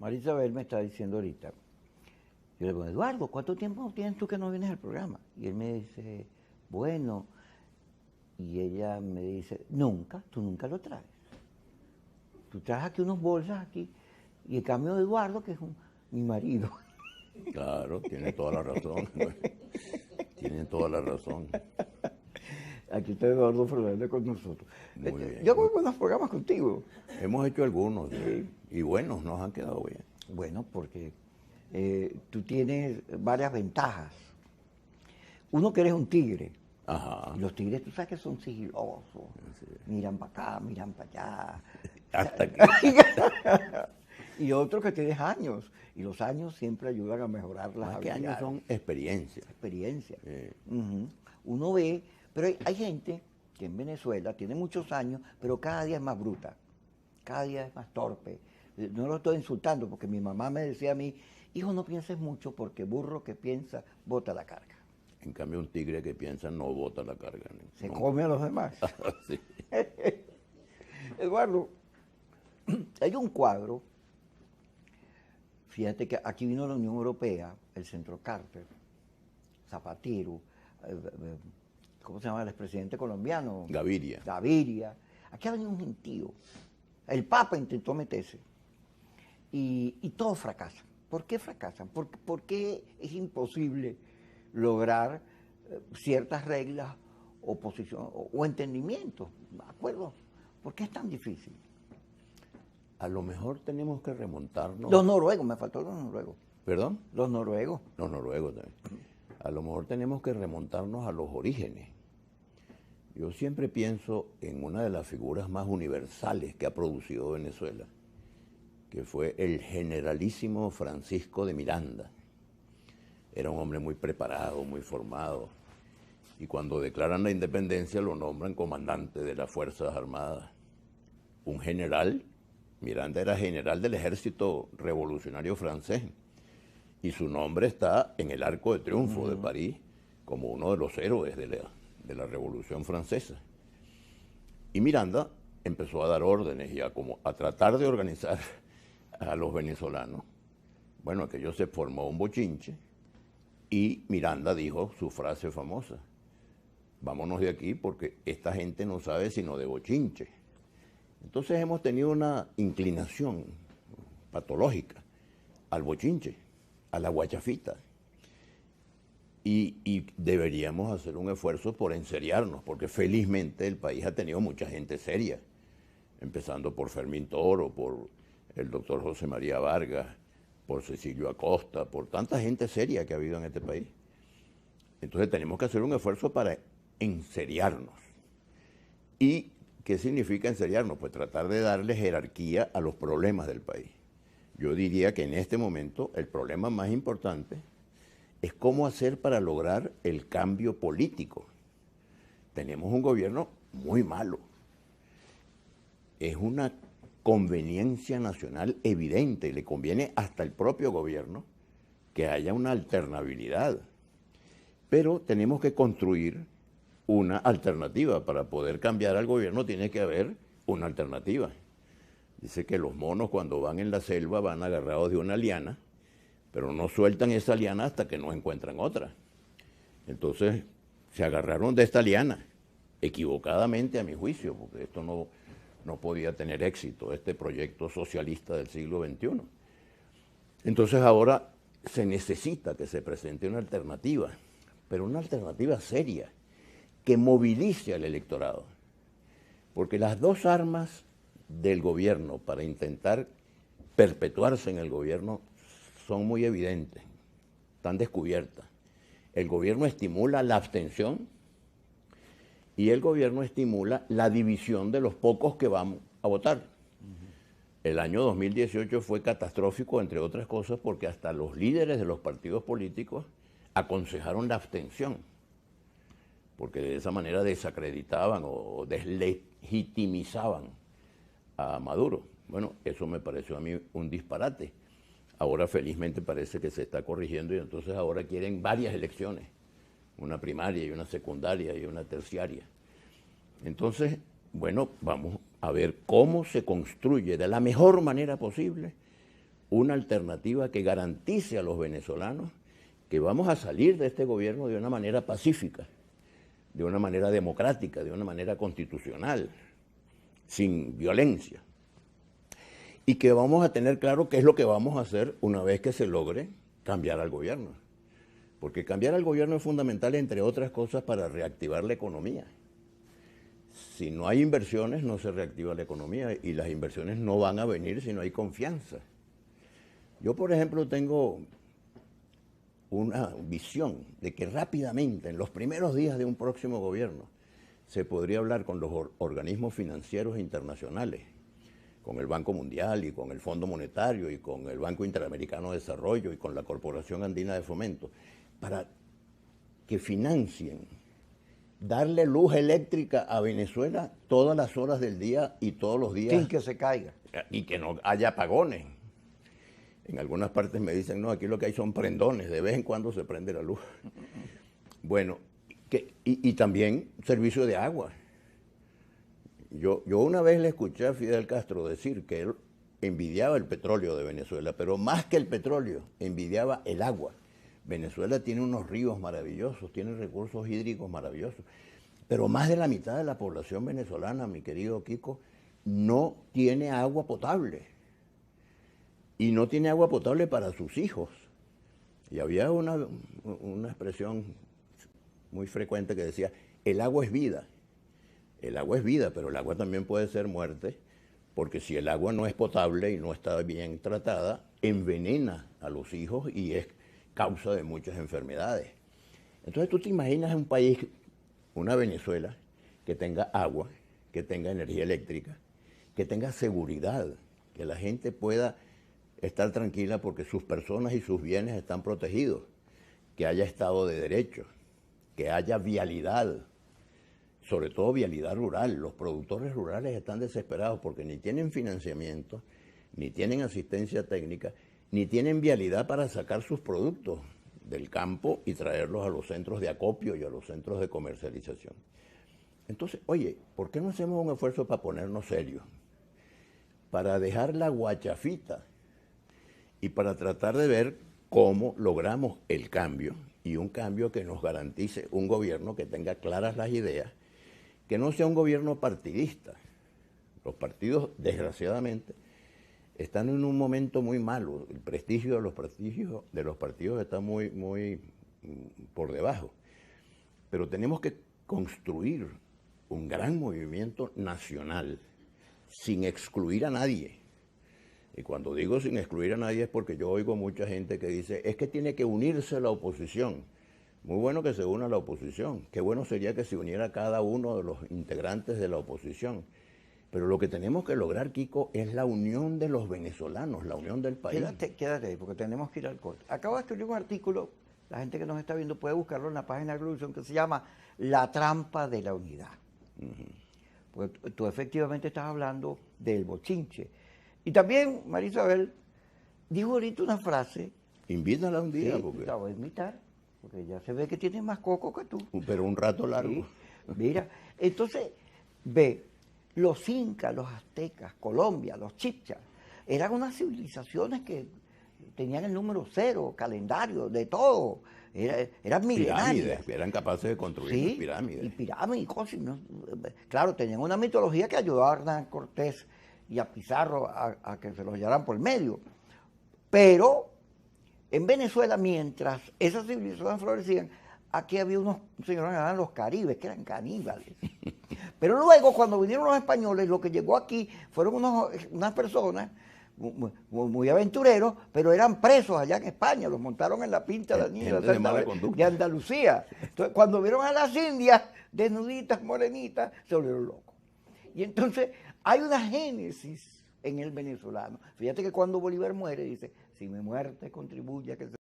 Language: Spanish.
María Isabel me está diciendo ahorita, yo le digo, Eduardo, ¿cuánto tiempo tienes tú que no vienes al programa? Y él me dice, bueno, y ella me dice, nunca, tú nunca lo traes. Tú traes aquí unos bolsas aquí, y el cambio de Eduardo, que es mi marido. Claro, tiene toda la razón. Tiene toda la razón. Aquí está Eduardo Fernández con nosotros. Muy bien. Yo hago buenos programas contigo. Hemos hecho algunos, y buenos, nos han quedado bien. Bueno, porque tú tienes varias ventajas. Uno, que eres un tigre. Ajá. Y los tigres, tú sabes que son sigilosos. Sí. Miran para acá, miran para allá. Hasta que... Y otro, que tienes años. Y los años siempre ayudan a mejorar las Más que años habilidades. son experiencias. Experiencia. Sí. Uno ve, pero hay gente que en Venezuela tiene muchos años, pero cada día es más bruta, cada día es más torpe. No lo estoy insultando, porque mi mamá me decía a mí, hijo, no pienses mucho, porque burro que piensa bota la carga. En cambio, un tigre que piensa no bota la carga. Se No. come a los demás. Sí. Eduardo, hay un cuadro, fíjate que aquí vino la Unión Europea, el Centro Carter, Zapatero, ¿cómo se llama el expresidente colombiano? Gaviria. Gaviria. Aquí ha venido un gentío. El Papa intentó meterse y todos fracasan. ¿Por qué fracasan? ¿Por qué es imposible lograr ciertas reglas o posición o entendimiento, acuerdos? ¿Por qué es tan difícil? A lo mejor tenemos que remontarnos... Los noruegos, me faltó los noruegos. ¿Perdón? Los noruegos. Los noruegos también. A lo mejor tenemos que remontarnos a los orígenes. Yo siempre pienso en una de las figuras más universales que ha producido Venezuela, que fue el generalísimo Francisco de Miranda. Era un hombre muy preparado, muy formado, y cuando declaran la independencia lo nombran comandante de las Fuerzas Armadas. Un general, Miranda era general del ejército revolucionario francés, y su nombre está en el Arco de Triunfo de París como uno de los héroes de la Revolución Francesa. Y Miranda empezó a dar órdenes y a tratar de organizar a los venezolanos. Bueno, aquello se formó un bochinche y Miranda dijo su frase famosa: vámonos de aquí porque esta gente no sabe sino de bochinche. Entonces hemos tenido una inclinación patológica al bochinche, a la guachafita. Y deberíamos hacer un esfuerzo por enseriarnos, porque felizmente el país ha tenido mucha gente seria, empezando por Fermín Toro, por el doctor José María Vargas, por Cecilio Acosta, por tanta gente seria que ha habido en este país. Entonces tenemos que hacer un esfuerzo para enseriarnos. ¿Y qué significa enseriarnos? Pues tratar de darle jerarquía a los problemas del país. Yo diría que en este momento el problema más importante es cómo hacer para lograr el cambio político. Tenemos un gobierno muy malo. Es una conveniencia nacional evidente y le conviene hasta el propio gobierno que haya una alternabilidad. Pero tenemos que construir una alternativa. Para poder cambiar al gobierno tiene que haber una alternativa. Dice que los monos cuando van en la selva van agarrados de una liana, pero no sueltan esa liana hasta que no encuentran otra. Entonces se agarraron de esta liana, equivocadamente a mi juicio, porque esto no podía tener éxito, este proyecto socialista del siglo XXI. Entonces ahora se necesita que se presente una alternativa, pero una alternativa seria, que movilice al electorado. Porque las dos armas del gobierno para intentar perpetuarse en el gobierno son muy evidentes, están descubiertas. El gobierno estimula la abstención y el gobierno estimula la división de los pocos que van a votar. El año 2018 fue catastrófico, entre otras cosas, porque hasta los líderes de los partidos políticos aconsejaron la abstención, porque de esa manera desacreditaban o deslegitimizaban a Maduro. Bueno, eso me pareció a mí un disparate. Ahora felizmente parece que se está corrigiendo y entonces ahora quieren varias elecciones, una primaria y una secundaria y una terciaria. Entonces, bueno, vamos a ver cómo se construye de la mejor manera posible una alternativa que garantice a los venezolanos que vamos a salir de este gobierno de una manera pacífica, de una manera democrática, de una manera constitucional, sin violencia. Y que vamos a tener claro qué es lo que vamos a hacer una vez que se logre cambiar al gobierno. Porque cambiar al gobierno es fundamental, entre otras cosas, para reactivar la economía. Si no hay inversiones, no se reactiva la economía, y las inversiones no van a venir si no hay confianza. Yo, por ejemplo, tengo una visión de que rápidamente, en los primeros días de un próximo gobierno, se podría hablar con los organismos financieros internacionales, con el Banco Mundial y con el Fondo Monetario y con el Banco Interamericano de Desarrollo y con la Corporación Andina de Fomento, para que financien, darle luz eléctrica a Venezuela todas las horas del día y todos los días. Sin que se caiga. Y que no haya apagones. En algunas partes me dicen, no, aquí lo que hay son prendones, de vez en cuando se prende la luz. Bueno, y también servicio de agua. Yo una vez le escuché a Fidel Castro decir que él envidiaba el petróleo de Venezuela, pero más que el petróleo, envidiaba el agua. Venezuela tiene unos ríos maravillosos, tiene recursos hídricos maravillosos, pero más de la mitad de la población venezolana, mi querido Kiko, no tiene agua potable. Y no tiene agua potable para sus hijos. Y había una expresión muy frecuente que decía, el agua es vida. El agua es vida, pero el agua también puede ser muerte, porque si el agua no es potable y no está bien tratada, envenena a los hijos y es causa de muchas enfermedades. Entonces tú te imaginas un país, una Venezuela, que tenga agua, que tenga energía eléctrica, que tenga seguridad, que la gente pueda estar tranquila porque sus personas y sus bienes están protegidos, que haya Estado de Derecho, que haya vialidad, sobre todo vialidad rural. Los productores rurales están desesperados porque ni tienen financiamiento, ni tienen asistencia técnica, ni tienen vialidad para sacar sus productos del campo y traerlos a los centros de acopio y a los centros de comercialización. Entonces, oye, ¿por qué no hacemos un esfuerzo para ponernos serios? Para dejar la guachafita y para tratar de ver cómo logramos el cambio, y un cambio que nos garantice un gobierno que tenga claras las ideas, que no sea un gobierno partidista. Los partidos, desgraciadamente, están en un momento muy malo. El prestigio de los partidos está muy por debajo. Pero tenemos que construir un gran movimiento nacional sin excluir a nadie. Y cuando digo sin excluir a nadie es porque yo oigo mucha gente que dice, es que tiene que unirse la oposición. Muy bueno que se una la oposición. Qué bueno sería que se uniera cada uno de los integrantes de la oposición. Pero lo que tenemos que lograr, Kiko, es la unión de los venezolanos, la unión del país. Quédate ahí, porque tenemos que ir al corte. Acabo de escribir un artículo, la gente que nos está viendo puede buscarlo en la página de Globovisión, que se llama La trampa de la unidad. Pues tú efectivamente estás hablando del bochinche. Y también, María Isabel, dijo ahorita una frase. Invítala un día. Sí, la voy a invitar, porque ya se ve que tiene más coco que tú. Pero un rato largo. Sí, mira, entonces, ve, los incas, los aztecas, Colombia, los chibchas, eran unas civilizaciones que tenían el número 0, calendario, de todo. Eran milenarias. Pirámides, eran capaces de construir pirámides. Y pirámides y cosas. ¿No? Claro, tenían una mitología que ayudaba a Hernán Cortés y a Pizarro a que se los llevaran por medio. Pero en Venezuela, mientras esas civilizaciones florecían, aquí había unos señores que eran los caribes, que eran caníbales. Pero luego, cuando vinieron los españoles, lo que llegó aquí fueron unas personas muy aventureros, pero eran presos allá en España, los montaron en la Pinta de Andalucía. Entonces, cuando vieron a las indias desnuditas, morenitas, se volvieron locos. Y entonces hay una génesis en el venezolano. Fíjate que cuando Bolívar muere, dice, si mi muerte contribuye a que